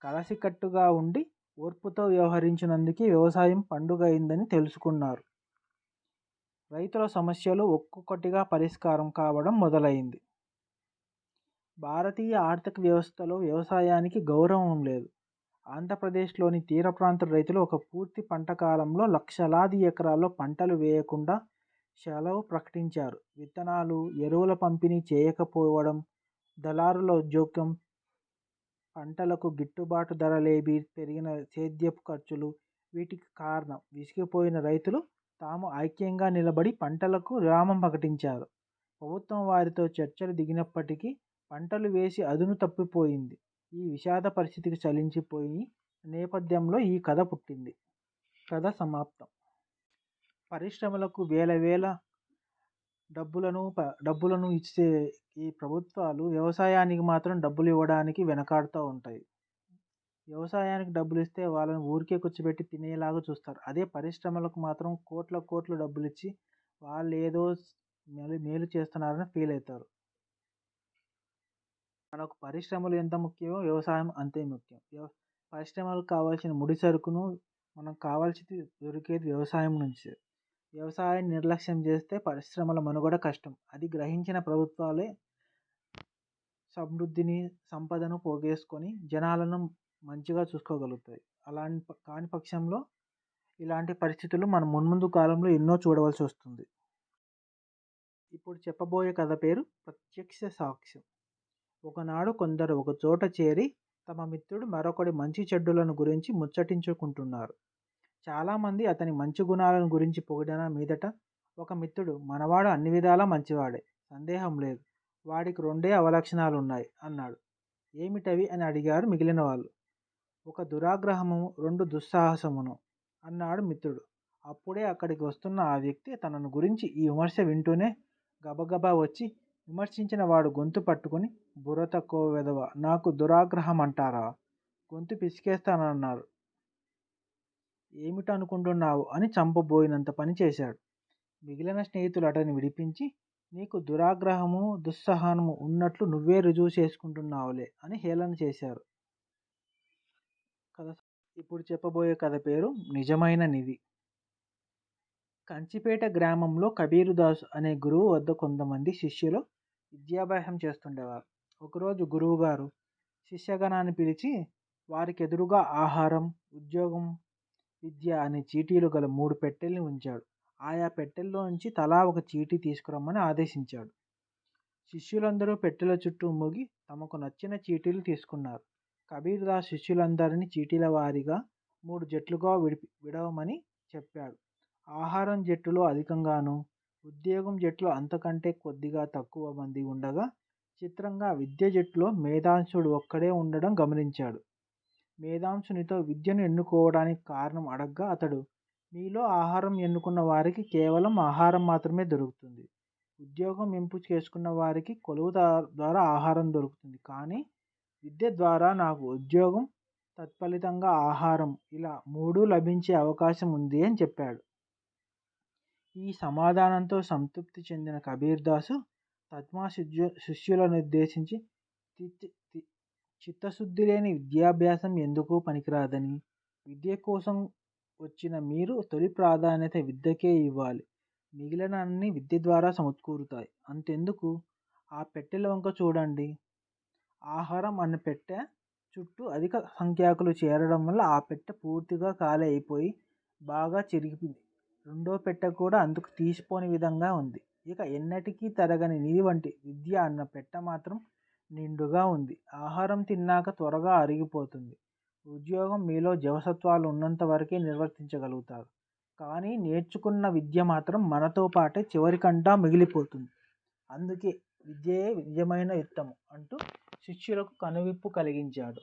కలసికట్టుగా ఉండి ఓర్పుతో వ్యవహరించినందుకే వ్యవసాయం పండుగ అయిందని తెలుసుకున్నారు. రైతుల సమస్యలు ఒక్కొక్కటిగా పరిష్కారం కావడం మొదలైంది. భారతీయ ఆర్థిక వ్యవస్థలో వ్యవసాయానికి గౌరవం లేదు. ఆంధ్రప్రదేశ్లోని తీర ప్రాంత రైతులు ఒక పూర్తి పంట కాలంలో లక్షలాది ఎకరాల్లో పంటలు వేయకుండా సెలవు ప్రకటించారు. విత్తనాలు, ఎరువుల పంపిణీ చేయకపోవడం, దళారుల జోక్యం, పంటలకు గిట్టుబాటు ధర లేమి, పెరిగిన సేద్యపు ఖర్చులు వీటికి కారణం. విసిగిపోయిన రైతులు తాము ఐక్యంగా నిలబడి పంటలకు విరామం ప్రకటించారు. ప్రభుత్వం వారితో చర్చలు దిగినప్పటికీ పంటలు వేసి అదును తప్పిపోయింది. ఈ విషాద పరిస్థితికి చలించిపోయి నేపథ్యంలో ఈ కథ పుట్టింది. కథ సమాప్తం. పరిశ్రమలకు వేల వేల డబ్బులను ఇచ్చే ఈ ప్రభుత్వాలు వ్యవసాయానికి మాత్రం డబ్బులు ఇవ్వడానికి వెనకాడుతూ ఉంటాయి. వ్యవసాయానికి డబ్బులు ఇస్తే వాళ్ళని ఊరికే కూర్చోబెట్టి తినేలాగా చూస్తారు. అదే పరిశ్రమలకు మాత్రం కోట్ల డబ్బులు ఇచ్చి వాళ్ళు ఏదో మేలు చేస్తున్నారని ఫీల్ అవుతారు. మనకు పరిశ్రమలు ఎంత ముఖ్యమో వ్యవసాయం అంతే ముఖ్యం. పరిశ్రమలకు కావాల్సిన ముడి సరుకును మనకు కావాల్సింది దొరికేది వ్యవసాయం నుంచే. వ్యవసాయాన్ని నిర్లక్ష్యం చేస్తే పరిశ్రమల మనుగడ కష్టం. అది గ్రహించిన ప్రభుత్వాలే సమృద్ధిని, సంపదను పోగేసుకొని జనాలను మంచిగా చూసుకోగలుగుతాయి. కాని పక్షంలో ఇలాంటి పరిస్థితులు మనం మున్ముందు కాలంలో ఎన్నో చూడవలసి వస్తుంది. ఇప్పుడు చెప్పబోయే కథ పేరు ప్రత్యక్ష సాక్ష్యం. ఒకనాడు కొందరు ఒక చోట చేరి తమ మిత్రుడు మరొకడి మంచి చెడ్డలను గురించి ముచ్చటించుకుంటున్నారు. చాలామంది అతని మంచి గుణాలను గురించి పొగిడిన మీదట ఒక మిత్రుడు, మనవాడు అన్ని విధాలా మంచివాడే, సందేహం లేదు, వాడికి 2 అవలక్షణాలున్నాయి అన్నాడు. ఏమిటవి అని అడిగారు మిగిలిన వాళ్ళు. ఒక దురాగ్రహము, 2 దుస్సాహసమును అన్నాడు మిత్రుడు. అప్పుడే అక్కడికి వస్తున్న ఆ వ్యక్తి తనను గురించి ఈ విమర్శ వింటూనే గబగబా వచ్చి విమర్శించిన వాడు గొంతు పట్టుకుని, బుర్ర తక్కువ వెధవ, నాకు దురాగ్రహం అంటారా, గొంతు పిసికేస్తానన్నాడు. ఏమిటనుకుంటున్నావు అని చంపబోయినంత పని చేశాడు. మిగిలిన స్నేహితులు అతన్ని విడిపించి, నీకు దురాగ్రహము, దుస్సహనము ఉన్నట్లు నువ్వే రుజువు చేసుకుంటున్నావులే అని హేళన చేశారు. కథ. ఇప్పుడు చెప్పబోయే కథ పేరు నిజమైన నిధి. కంచిపేట గ్రామంలో కబీరుదాసు అనే గురువు వద్ద కొంతమంది శిష్యులు విద్యాభ్యాసం చేస్తుండేవారు. ఒకరోజు గురువుగారు శిష్యగణాన్ని పిలిచి వారికి ఎదురుగా ఆహారం, ఉద్యోగం, విద్య అనే చీటీలు గల 3 పెట్టెల్ని ఉంచాడు. ఆయా పెట్టెల్లో నుంచి తలా ఒక చీటీ తీసుకురమ్మని ఆదేశించాడు. శిష్యులందరూ పెట్టెల చుట్టూ మూగి తమకు నచ్చిన చీటీలు తీసుకున్నారు. కబీర్దాస్ శిష్యులందరినీ చీటీల వారీగా 3 జట్లుగా విడవమని చెప్పాడు. ఆహారం జట్టులో అధికంగాను, ఉద్యోగం జట్టులో అంతకంటే కొద్దిగా తక్కువ మంది ఉండగా, చిత్రంగా విద్య జట్టులో మేధాంశుడు ఒక్కడే ఉండడం గమనించాడు. మేధాంశునితో విద్యను ఎన్నుకోవడానికి కారణం అడగ్గా అతడు, మీలో ఆహారం ఎన్నుకున్న వారికి కేవలం ఆహారం మాత్రమే దొరుకుతుంది. ఉద్యోగం ఎంపిక చేసుకున్న వారికి కొలువు ద్వారా ఆహారం దొరుకుతుంది. కానీ విద్య ద్వారా నాకు ఉద్యోగం, తత్ఫలితంగా ఆహారం, ఇలా మూడూ లభించే అవకాశం ఉంది అని చెప్పాడు. ఈ సమాధానంతో సంతృప్తి చెందిన కబీర్ దాసు తత్మా శిష్యులను ఉద్దేశించి, చిత్తశుద్ధి లేని విద్యాభ్యాసం ఎందుకు పనికిరాదని, విద్య కోసం వచ్చిన మీరు తొలి ప్రాధాన్యత విద్యకే ఇవ్వాలి. మిగిలిన అన్ని విద్య ద్వారా సమకూరుతాయి. అంతెందుకు, ఆ పెట్టెల వంక చూడండి. ఆహారం అన్న పెట్టె చుట్టూ అధిక సంఖ్యాకులు చేరడం వల్ల ఆ పెట్టె పూర్తిగా ఖాళీ అయిపోయి బాగా చిరిగిపోయింది. రెండో పెట్టె కూడా అందుకు తీసిపోని విధంగా ఉంది. ఇక ఎన్నటికీ తరగని నిధి వంటి విద్య అన్న పెట్టె మాత్రం నిండుగా ఉంది. ఆహారం తిన్నాక త్వరగా అరిగిపోతుంది. ఉద్యోగం మీలో జవసత్వాలు ఉన్నంత వరకే నిర్వర్తించగలుగుతారు. కానీ నేర్చుకున్న విద్య మాత్రం మనతో పాటే చివరికంటా మిగిలిపోతుంది. అందుకే విద్యయే నిజమైన యుద్ధము అంటూ శిష్యులకు కనువిప్పు కలిగించాడు.